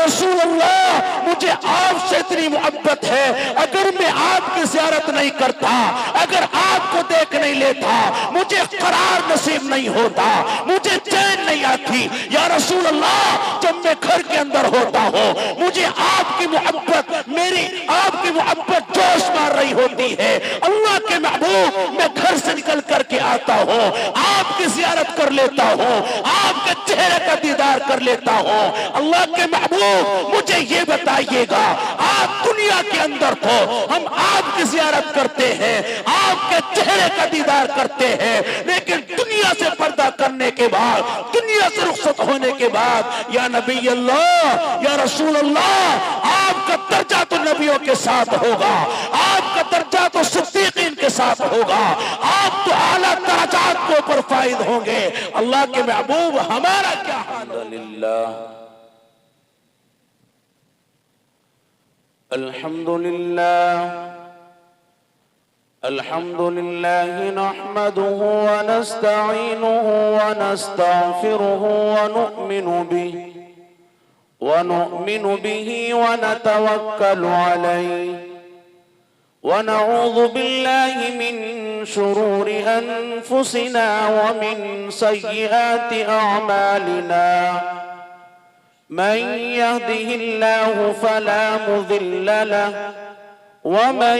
रसूल अल्लाह, मुझे आपसे इतनी मोहब्बत है, अगर मैं आपकी ज़ियारत नहीं करता, अगर आपको देख नहीं लेता, मुझे करार नसीब नहीं होता, मुझे चैन नहीं आती। या रसूल अल्लाह, जब मैं घर के अंदर होता हूँ, मुझे आपकी मोहब्बत, मेरी आपकी मोहब्बत जोश मार रही होती है। अल्लाह के महबूब, मैं घर से निकल करके आता हूँ, आपकी ज़ियारत कर लेता हूँ, आपके चेहरे का दीदार कर लेता हूँ। अल्लाह के महबूब, मुझे ये बताइएगा, आप दुनिया के अंदर तो हम आपकी ज़ियारत करते हैं, आपके चेहरे का दीदार करते हैं, लेकिन दुनिया से पर्दा करने के बाद, दुनिया से रुखसत होने के बाद, या नबी अल्लाह, या रसूल अल्लाह, आपका दर्जा तो नबियों के साथ होगा, आपका दर्जा तो सिद्दीकीन के साथ होगा, आप तो आला दर्जात के ऊपर फायद होंगे। अल्लाह के महबूब, हमारा क्या हाल? अल्हम्दुलिल्लाह अल्हम्दुलिल्लाह नहमदुहु व नस्तईनुहु व नस्तगफिरुहु व नु'मिनु बिही व नतवक्कलु अलैहि व नऊज़ु बिल्लाहि मिन शुरूरि अनफुसिना व मिन सय्यिआति अअमालिना। मन यहदिहिल्लाहु फला मुज़िल्ल लहु वमन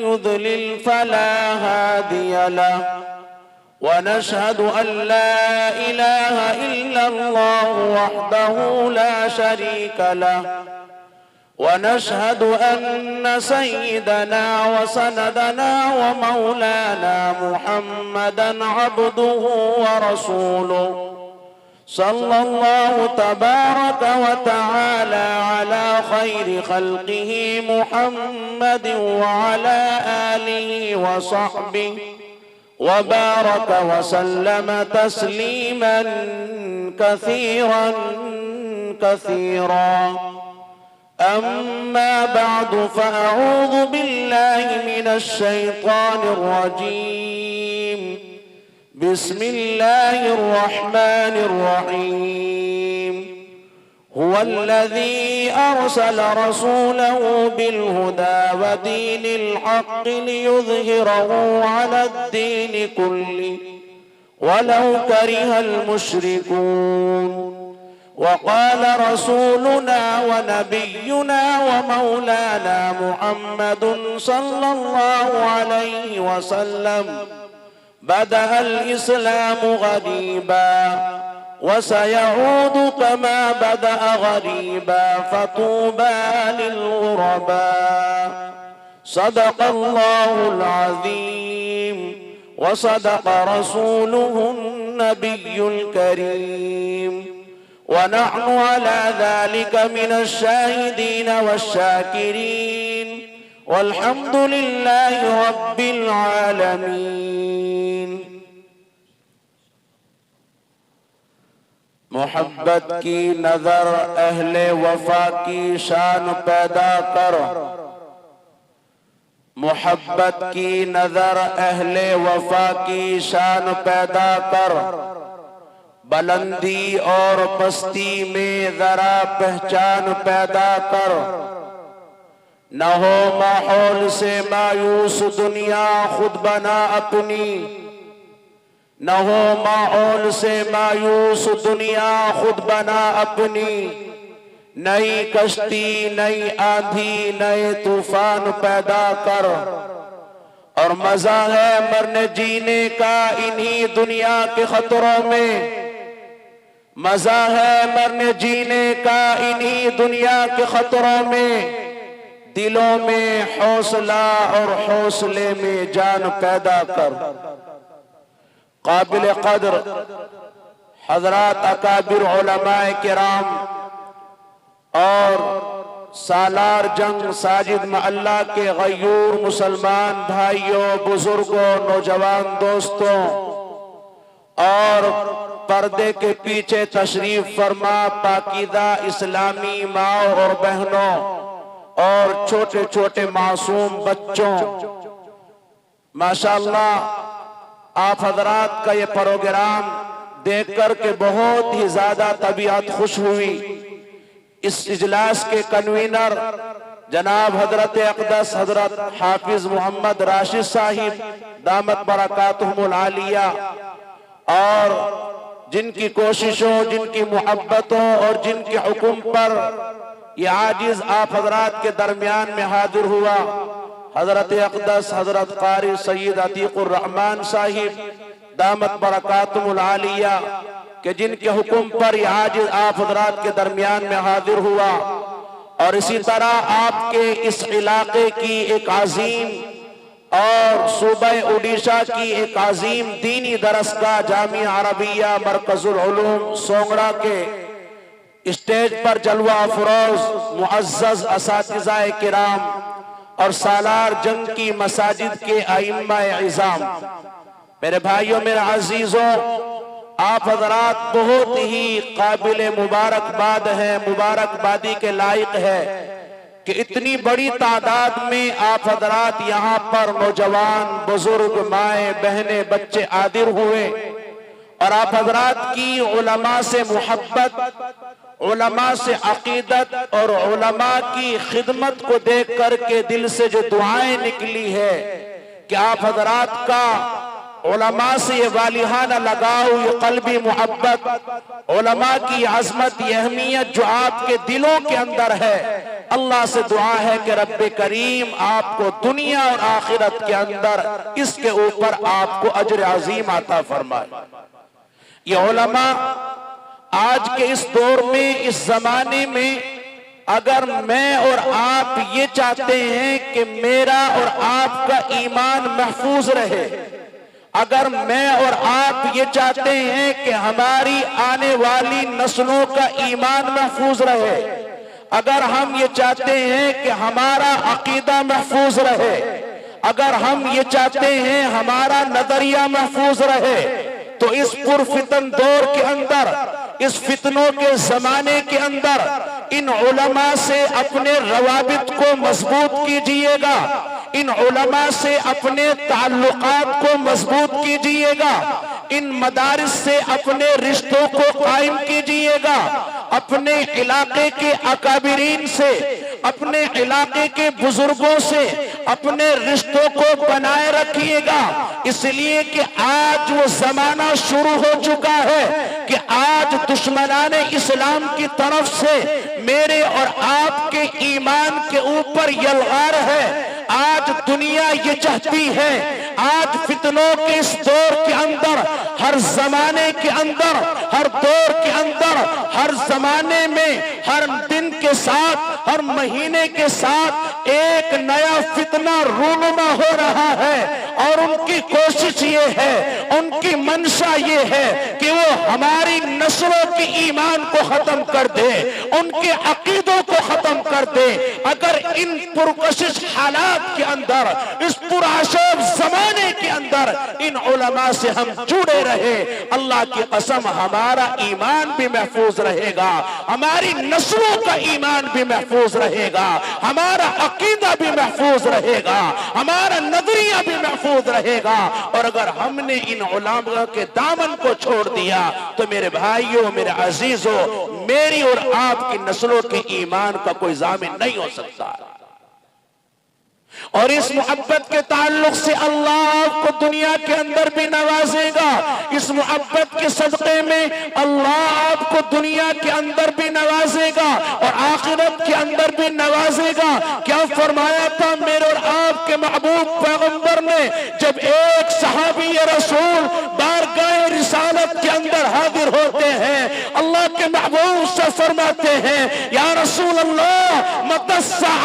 युद्लिल फला हादिय लहु व नशहदु अन ला इलाहा इल्लल्लाहु वहदहु ला शरीका लहु व नशहदु अन्न सय्यिदना व सनदना व मौलाना मुहम्मदन अब्दुहु व रसूलुहु सल्लल्लाहु तबारक व तआला अला खैरि खल्क़िही मुहम्मद व अला आलिही व सहबिही व बारक व सल्लम तस्लीमन कसीरन कसीरा। अम्मा बअदु फ़अऊज़ु बिल्लाहि मिनश शैतानिर रजीम। बिस्मिल्लाहिर रहमानिर रहीम। हुवल्लज़ी अरसल रसूलहु बिलहुदा व दीनिल हक़्क़ि लियुज़हिरहु अलद्दीनि कुल्लिहि वलौ करिहल मुश्रिकून। वक़ाल रसूलुना व नबियुना व मौलाना मुहम्मदुन सल्लल्लाहु अलैहि वसल्लम बदअल इस्लामु गरीबा व सयऊदु कमा बदअ गरीबा फतूबा लिलगुरबा। सदक़ल्लाहुल अज़ीम व सदक़ रसूलुहुन नबियुल करीम व नहनु अला ज़ालिका मिनश शाहिदीन वश्शाकिरीन वल्हम्दुलिल्लाहि रब्बिल आलमीन। मोहब्बत की नजर अहले वफा की शान पैदा कर, मोहब्बत की नजर अहले वफा की शान पैदा कर। बुलंदी और पस्ती में जरा पहचान पैदा कर। न हो माहौल से मायूस दुनिया खुद बना अपनी, न हो माहौल से मायूस दुनिया खुद बना अपनी। नई कश्ती, नई आंधी, नए तूफान पैदा कर। और मजा है मरने जीने का इन्हीं दुनिया के खतरों में, मजा है मरने जीने का इन्हीं दुनिया के खतरों में। दिलों में हौसला और हौसले में जान पैदा कर। काबिल कद्र हजरात अकाबिर उलमाए किराम और सालार जंग साजिद महल्ला के गयूर मुसलमान भाइयों, बुजुर्गों, नौजवान दोस्तों और पर्दे के पीछे तशरीफ फरमा पाकीदा इस्लामी माओ और बहनों और छोटे छोटे मासूम बच्चों, माशाअल्लाह आप हजरात का ये प्रोग्राम देख कर के बहुत ही ज्यादा तबीयत खुश हुई। इस इजलास के कन्वीनर जनाब हजरत अक़दस हजरत हाफिज मोहम्मद राशिद साहिब दामत बरकातुहुमुल आलिया, और जिनकी कोशिशों, जिनकी मोहब्बतों और जिनके हुक्म पर ये आजिज आप हजरात के दरमियान में हाजिर हुआ, हजरत अक़दस हजरत क़ारी सैयद अतीकुर रहमान साहिब दामत बरकातुहुमुल आलिया कि जिनके हुक्म पर ये आजिज आप हजरात के दरमियान में हाजिर हुआ। और इसी तरह आपके इस इलाके की एक अजीम और सूबे उड़ीसा की एक अजीम दीनी दरसगाह जामिया अरबिया मरकजुल उलूम सोंगड़ा के स्टेज पर जलवा अफरोज मुअज़्ज़ज़ असातिज़ाए किराम और सालार जंग की मसाजिद के आइम्माए इज़ाम, मेरे भाइयों, मेरे अजीजों, आप हजरात बहुत ही काबिल मुबारकबाद है, मुबारकबादी के लायक है कि इतनी बड़ी तादाद में आप हजरात यहाँ पर नौजवान, बुजुर्ग, माए, बहने, बच्चे हाजिर हुए और आप हजरात की उलमा से मोहब्बत, उलमा से अकीदत और उलमा की खिदमत को देख करके दिल से जो दुआएं निकली है कि आप हजरात का उलमा से ये वालिहाना लगाओ, ये कल्बी मोहब्बत, उलमा की अजमत, ये अहमियत जो आपके दिलों के अंदर है, अल्लाह से दुआ है कि रब्बे करीम आपको दुनिया और आखिरत के अंदर इसके ऊपर आपको अजर अजीम आता फरमाए। ये उलमा आज के इस दौर में, इस जमाने में, अगर मैं और आप ये चाहते हैं कि मेरा और आपका ईमान महफूज रहे, अगर मैं और आप ये चाहते हैं कि हमारी आने वाली नस्लों का ईमान महफूज रहे, अगर हम ये चाहते हैं कि हमारा अकीदा महफूज रहे, अगर हम ये चाहते हैं हमारा नजरिया महफूज रहे, तो इस पुरफितन दौर के अंदर, इस फितनों के जमाने के अंदर इन उलमा से अपने रवाबित को मजबूत कीजिएगा, इन उलमा से अपने ताल्लुकात को मजबूत कीजिएगा, इन मदारिस से अपने रिश्तों को कायम कीजिएगा, अपने इलाके के अकाबिरीन से, अपने इलाके के बुजुर्गों से अपने रिश्तों को बनाए रखिएगा। इसलिए कि आज वो जमाना शुरू हो चुका है कि आज दुश्मनाने इस्लाम की तरफ से मेरे और आपके ईमान के ऊपर यलगार है। आज दुनिया ये चाहती है, आज फितनों के इस दौर के अंदर, हर जमाने के अंदर, हर दौर के अंदर, हर जमाने में, हर दिन के साथ, हर महीने के साथ एक नया फितना रूनुमा हो रहा है। और उनकी कोशिश ये है, उनकी मंशा ये है कि वो हमारी नस्लों के ईमान को खत्म कर दे, उनके अकीदों को खत्म कर दे। अगर इन पुरकशिश हालात के अंदर, इस पुराशोब जमाने के अंदर इन उलमा से हम जुड़े रहे, अल्लाह की कसम हमारा ईमान भी महफूज रहेगा, हमारी नस्लों का ईमान भी महफूज रहेगा, हमारा अकीदा भी महफूज रहेगा, हमारा नजरिया भी महफूज रहेगा। और अगर हमने इन उलमा के दामन को छोड़ दिया तो मेरे भाइयों, मेरे अजीजों, मेरी और आपकी नस्लों के ईमान का कोई जामिन नहीं हो सकता। और इस मोहब्बत के ताल्लुक से अल्लाह आपको दुनिया के अंदर भी नवाजेगा, इस मोहब्बत के सदक़े में अल्लाह आपको दुनिया के अंदर भी नवाजेगा और आखिरत के अंदर भी नवाजेगा। क्या फरमाया था मेरे और आपके महबूब पैगंबर ने, जब एक सहाबी रसूल बारगाह रिसालत के अंदर हाजिर होते हैं, अल्लाह के महबूब से फरमाते हैं, या रसूल अल्लाह मतस्सा,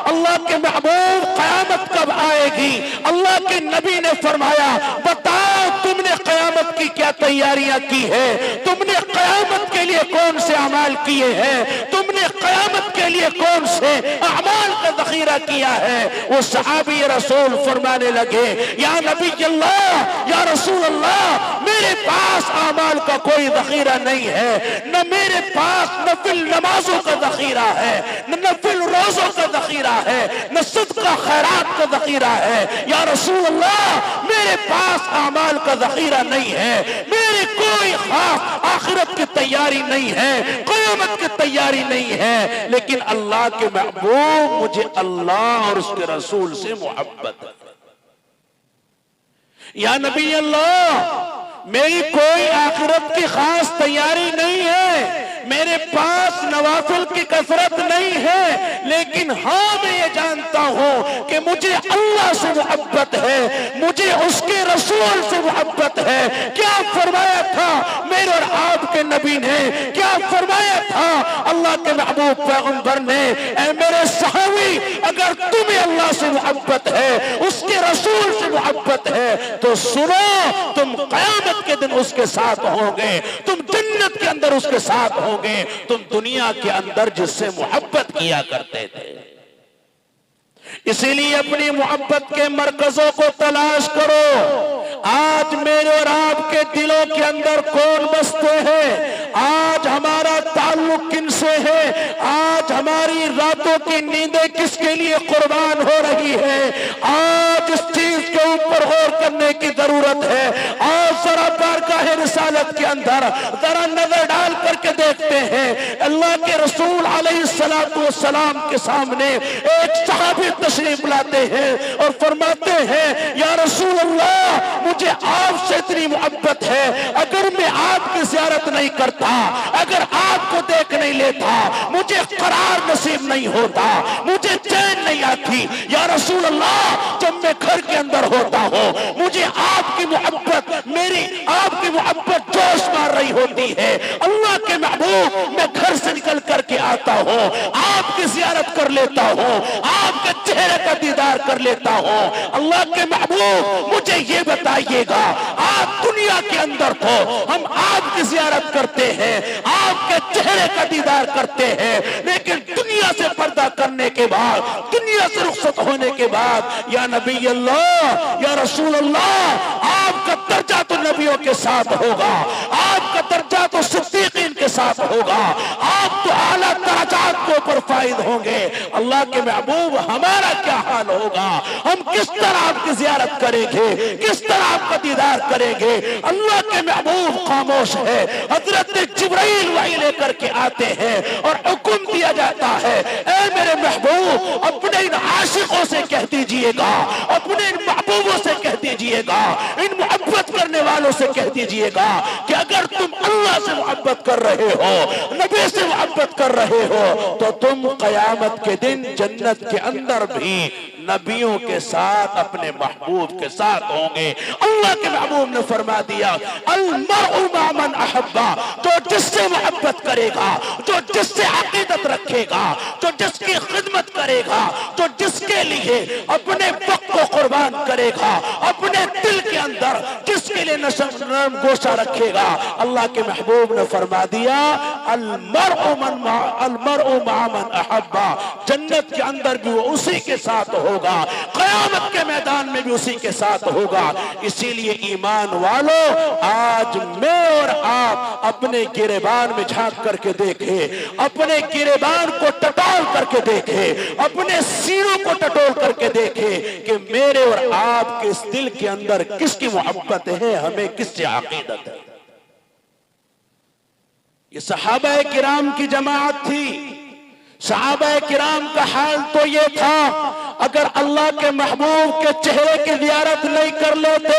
अल्लाह के महबूब क़यामत कब आएगी? अल्लाह के नबी ने फरमाया, बताओ तुमने क़यामत की क्या तैयारियां की है, तुमने क़यामत के लिए कौन से अमाल किए हैं, तुमने क़यामत के लिए कौन से अमाल का ज़ख़ीरा किया है? वो सहाबी रसूल फरमाने लगे, या नबी अल्लाह, या रसूल अल्लाह, मेरे पास अमाल का कोई ज़ख़ीरा नहीं है, न मेरे पास नफिल नमाजों का ज़ख़ीरा है, न नफिल रोज़ों का ज़ख़ीरा जखीरा है, न सदका खैरात का जखीरा है। या रसूल अल्लाह, मेरे पास अमाल का जखीरा नहीं है, मेरी कोई खास आखिरत की तैयारी नहीं है, क़यामत की तैयारी नहीं है, लेकिन अल्लाह के महबूब, मुझे अल्लाह और उसके रसूल से मोहब्बत है। या नबी अल्लाह, मेरी कोई आखिरत की खास तैयारी नहीं है, मेरे पास नवाफिल की कसरत नहीं है, लेकिन हाँ मैं ये जानता हूं कि मुझे अल्लाह से मोहब्बत है, मुझे उसके रसूल से मोहब्बत है। क्या फरमाया था मेरे और आपके नबी ने, क्या फरमाया था अल्लाह के महबूब पैगंबर ने, ऐ मेरे सहाबी, अगर तुम्हें अल्लाह से मोहब्बत है, उसके रसूल से मोहब्बत है, तो सुनो, तुम क़यामत के दिन उसके साथ होंगे, तुम जन्नत के अंदर उसके साथ होंगे, तुम दुनिया के अंदर जिससे मोहब्बत किया करते थे। इसीलिए अपनी मोहब्बत के मरकजों को तलाश करो। आज मेरे और आपके दिलों के अंदर कौन बसते हैं, आज हमारा ताल्लुक किनसे है, आज हमारी रातों की नींदें किसके लिए कुर्बान हो रही है, आज इस चीज के ऊपर गौर करने की जरूरत है। आज जरा बारगाह रिसालत के अंदर जरा नजर डाल करके देखते हैं, अल्लाह के रसूल अलैहिस्सलातु वस्सलाम के सामने एक सहाबी तशरीफ लाते हैं और फरमाते हैं, या रसूल अल्लाह, मुझे आपसे इतनी मोहब्बत है, अगर मैं आपकी ज़ियारत नहीं करता, अगर आपको देख नहीं लेता, मुझे करार नसीब नहीं होता, मुझे चैन नहीं आती। या रसूल अल्लाह, जब मैं घर के अंदर होता हूँ, मुझे आपकी मोहब्बत, मेरी आपकी मोहब्बत जोश मार रही होती है। अल्लाह के महबूब, मैं घर से निकल करके आता हूँ, आपकी ज़ियारत कर लेता हूँ, आपके चेहरे का दीदार कर लेता हूँ। अल्लाह के महबूब, मुझे ये बताइएगा, आप दुनिया के अंदर तो हम आपकी ज़ियारत करते हैं, आपके चेहरे का दीदार करते हैं, लेकिन दुनिया से पर्दा करने के बाद, दुनिया से रुखसत होने के बाद, या नबी अल्लाह, या रसूल अल्लाह, आपका दर्जा तो नबियों के साथ होगा, आपका दर्जा तो सिद्दीकीन के साथ होगा, आप तो आला दर्जात के ऊपर फायद होंगे। अल्लाह के महबूब, हमारा क्या हाल होगा, हम किस तरह आपकी ज़ियारत करेंगे, किस तरह आपका दीदार करेंगे। अल्लाह के महबूब खामोश है। हजरत जिब्राइल वही लेकर के आते हैं और हुक्म दिया जाता है, ऐ मेरे महबूब, अपने इन आशिकों से कह दीजिएगा, अपने इन महबूबों से कह दीजिएगा, इन मोहब्बत करने वालों से कह दीजिएगा कि अगर तुम अल्लाह से मोहब्बत कर रहे हो, नबी से मोहब्बत कर रहे हो, तो तुम क़यामत के दिन जन्नत के अंदर भी नबियों के साथ, अपने महबूब के साथ होंगे। अल्लाह के महबूब ने फरमा दिया, अल मरउ मा मन अहब्बा, जो जिससे मोहब्बत करेगा, जो जिससे अकीदत रखेगा, जो जिसकी खिदमत करेगा, जो जिसके लिए अपने वक्त को कुर्बान करेगा, अपने दिल के अंदर जिसके लिए नरम गोशा रखेगा, अल्लाह के महबूब ने फरमा दिया, अल मरउ मा मन अहब्बा, जन्नत के अंदर भी वो उसी के साथ होगा, क़यामत के मैदान में भी उसी के साथ होगा। इसीलिए ईमान वालों, आज मैं और आप अपने गिरेबान में झांक करके देखें, अपने गिरेबान को टटोल करके देखें, अपने सीनों को टटोल करके देखें कि मेरे और आपके इस दिल के अंदर किसकी मोहब्बत है, हमें किससे अकीदत है। ये सहाबा किराम की जमात थी। सहाबा किराम का हाल तो ये था, अगर अल्लाह के महबूब के चेहरे की ज़ियारत नहीं कर लेते,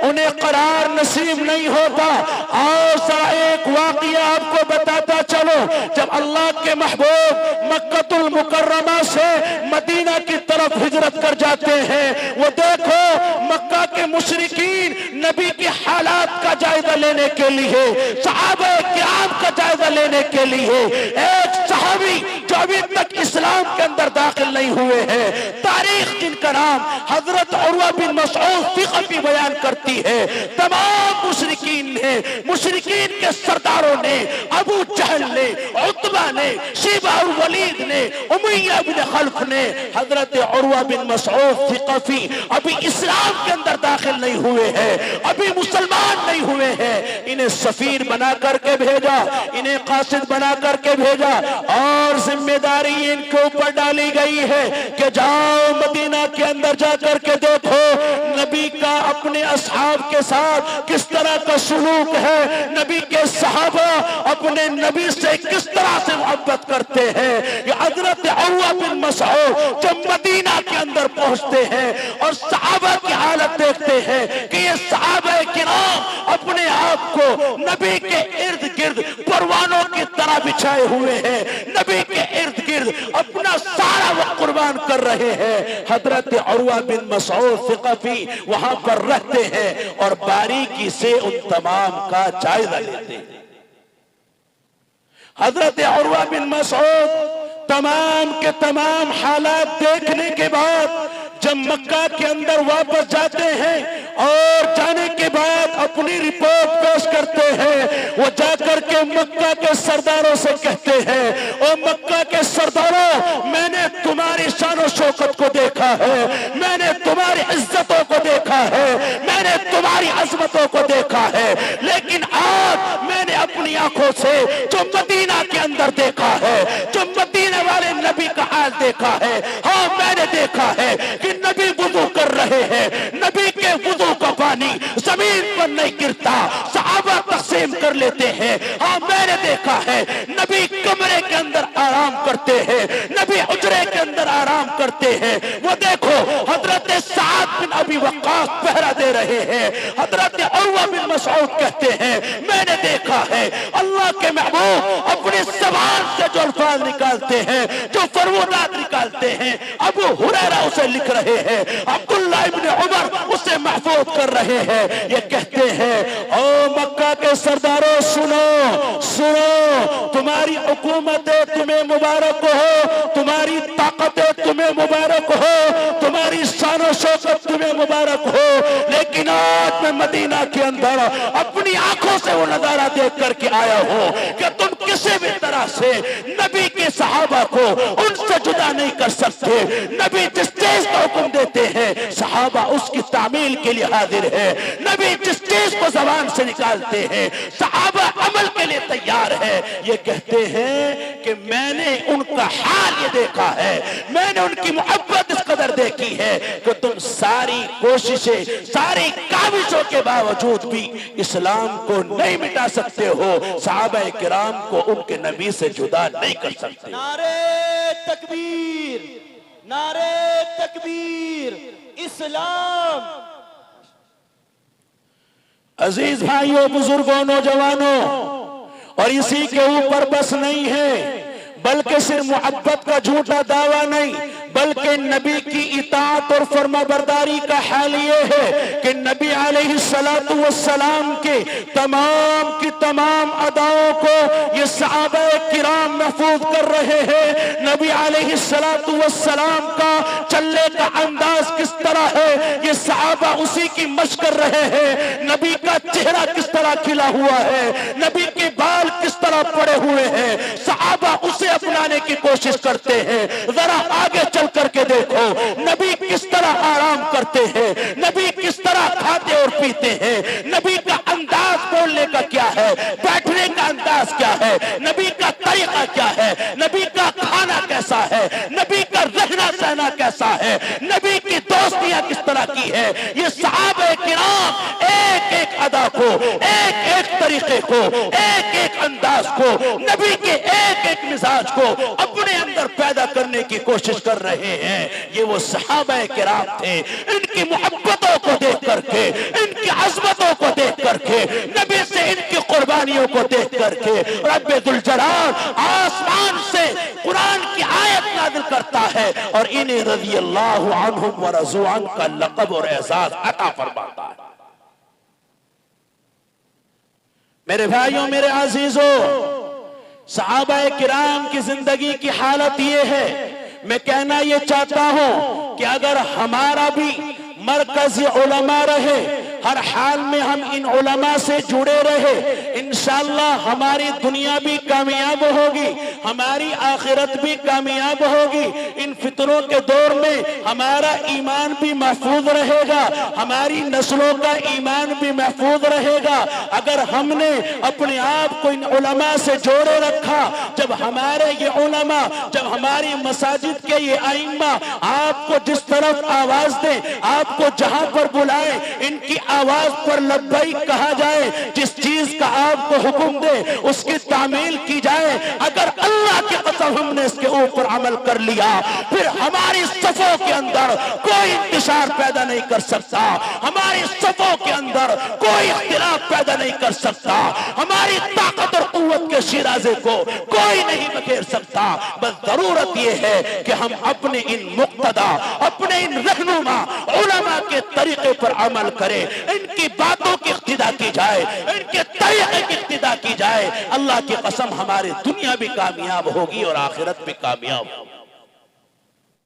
उन्हें करार नसीब नहीं होता। और सा एक वाक़या आपको बताता चलो, जब अल्लाह के महबूब मक्कतुल मुकर्रमा से मदीना की तरफ हिजरत कर जाते हैं, वो देखो मक्का के मुशरिकीन नबी के हालात का जायजा लेने के लिए, सहाबा किराम का जायजा लेने के लिए, एक सहाबी जो अभी तक इस्लाम के अंदर दाखिल नहीं हुए हैं, तारीख जिनका नाम हजरत उर्वा बिन मसऊद सिक़फ़ी बयान करती है, तमाम मुशरिकीन ने, मुशरिकीन के सरदारों ने, अबू जहल ने, उतबा ने, शेबा और वलीद ने, उमैया बिन खल्फ ने, हजरत उर्वा बिन मसऊद सिक़फ़ी अभी इस्लाम के अंदर दाखिल नहीं हुए हैं, अभी मुसलमान नहीं हुए हैं, इन्हें सफीर बना करके भेजा, इन्हें कासिद बना करके भेजा और जिम्मेदारी इनके ऊपर डाली गई है कि जाओ मदीना के अंदर जाकर के देखो नबी का अपने असहाब के साथ किस तरह का सुलूक है, नबी के सहाबा अपने नबी से किस तरह से मोहब्बत करते हैं। ये हजरत उर्वा बिन मसऊद जब मदीना के अंदर पहुंचते हैं और सहाबा की हालत देखते हैं कि ये सहाबा किराम अपने आप को नबी के इर्द गिर्द परवानों की तरह बिछाए हुए हैं, नबी के इर्द गिर्द अपना सारा वक्त कुर्बान कर रहे हैं। हजरत उर्वा बिन मसऊद सिक़फ़ी वहां पर रहते हैं और बारीकी से उन तमाम का जायजा लेते हैं। हजरत उर्वा बिन मसऊद तमाम के तमाम हालात देखने के बाद जब मक्का के अंदर वापस जाते हैं और जाने के बाद अपनी रिपोर्ट पेश करते हैं, वो जाकर के मक्का के सरदारों से कहते हैं, ओ मक्का के सरदारों, मैंने तुम्हारी शान शौकत को देखा है, मैंने तुम्हारी इज्जतों को देखा है, मैंने तुम्हारी अजमतों को देखा है, लेकिन आज मैंने अपनी आंखों से जो मदीना के अंदर देखा है, जो मदीने वाले नबी का हाल देखा है, हाँ मैंने देखा है कि नबी वुजू कर रहे हैं, नबी के वुजू का पानी जमीन पर नहीं गिरता, सहाबा तकसीम कर लेते हैं। हाँ मैंने देखा है नबी कमरे के अंदर आराम करते हैं, नबी उजरे के अंदर आराम करते हैं। वो देखो हजरत साद बिन अबी वक्कास पहरा दे रहे हैं, हजरत उर्वा बिन मसऊद कहते हैं मैंने देखा है अल्लाह के महबूब अपने ज़बान से जो अल्फाज निकालते हैं, जो फरमूदात निकालते हैं, अबू हुरैरा उसे लिख रहे हैं, अब्दुल्लाह इब्न उमर उसे महफूज कर रहे हैं। ये कहते हैं ओ मक्का के सरदारों सुनो सुनो, तुम्हारी हुकूमतें तुम्हें मुबारक हो, तुम्हारी ताकतें तुम्हें मुबारक हो, तुम्हारी शान और शौकत तुम्हें मुबारक हो, लेकिन आज मैं मदीना के अंदर अपनी आंखों से वो नजारा देख करके आया हूं कि तुम किसी भी तरह से नबी के सहाबा को उनसे जुदा नहीं कर सकते। नबी जिस चीज का हुक्म देते हैं सहाबा उसकी तामील के लिए हाजिर है, नबी जिस चीज को जबान से निकालते हैं सहाबा अमल के लिए तैयार है। ये कहते हैं कि मैंने उनका हाल ये देखा है, मैंने उनकी मोहब्बत इस कदर देखी है कि तुम सारी कोशिशें, सारी काविशों के बावजूद भी इस्लाम को नहीं मिटा सकते हो, सहाबा किराम को उनके नबी से जुदा नहीं कर सकते। नारे तकबीर, नारे तकबीर, इस्लाम। अजीज भाइयों, बुजुर्गों, नौजवानों, और इसी के ऊपर बस नहीं है, बल्कि सिर्फ मोहब्बत का झूठा दावा नहीं, बल्कि नबी की इताअत और फर्माबरदारी का हाल ये है कि नबी अलैहिस्सलातु वस्सलाम के तमाम की तमाम अदाओं को ये सहाबा किराम महफूज कर रहे हैं। नबी अलैहिस्सलातु वस्सलाम का चलने का अंदाज किस तरह है ये सहाबा उसी की मशक कर रहे हैं। नबी का चेहरा किस तरह खिला हुआ है, नबी के बाल किस तरह पड़े हुए हैं, सहाबा उसे अपनाने की कोशिश करते हैं। जरा आगे चल करके देखो नबी किस तरह आराम करते हैं, नबी किस तरह खाते और पीते हैं, नबी का अंदाज बोलने का क्या है, बैठने का अंदाज क्या है, नबी का तरीका क्या है, नबी का खाना कैसा है, नबी का रहना सहना कैसा है, नबी की दोस्तियां किस तरह की है। ये सहाबा किराम एक एक अदा को, एक एक तरीके को, एक एक अंदाज को, नबी के एक एक मिजाज को अपने अंदर पैदा करने की कोशिश कर रहे हैं। ये वो सहाबा किराम थे, इनकी मोहब्बतों को देख करके, इनकी अज़मतों को देख करके, नबी से इनकी कुर्बानियों को देख करके रब्बे दुल जलाल आसमान से कुरान की आयत नाज़िल करता है और इन्हें रज़ियल्लाहु अन्हुम व रज़ू अन का लक़ब और एजाज अता फरमाता है। मेरे भाइयों, मेरे अजीजों, सहाबा किराम की जिंदगी की हालत ये है, मैं कहना ये चाहता हूं कि अगर हमारा भी मरकज़ी उलमा रहे, हर हाल में हम इन उलमा से जुड़े रहे, इंशाअल्लाह हमारी दुनिया भी कामयाब होगी, हमारी आखिरत भी कामयाब होगी। इन फितरों के दौर में हमारा ईमान भी महफूज रहेगा, हमारी नस्लों का ईमान भी महफूज रहेगा। अगर हमने अपने आप को इन उलमा से जोड़े रखा, जब हमारे ये उलमा, जब हमारी मसाजिद के ये आइम्मा आपको जिस तरफ आवाज दें, आपको जहां पर बुलाए, इनकी आवाज पर लब्बैक कहा जाए, जिस चीज का आपको हुक्म दे उसकी तामील की जाए। अगर अल्लाह की कसम हमने इसके ऊपर अमल कर लिया, फिर हमारी सफों के अंदर कोई इंतशार पैदा नहीं कर सकता, हमारी सफों के अंदर कोई इख्तिलाफ पैदा नहीं कर सकता, हमारी ताकत और कुव्वत के शिराजे को कोई नहीं बखेर सकता। बस जरूरत यह है कि हम अपने इन मुक्तदा, अपने इन रहनुमा उलमा के तरीके पर अमल करें, इनकी बातों की इक्तिदा की जाए, इनके तरीके की इक्तिदा की जाए। अल्लाह की कसम हमारी दुनिया भी कामयाब होगी और आखिरत भी कामयाब होगी।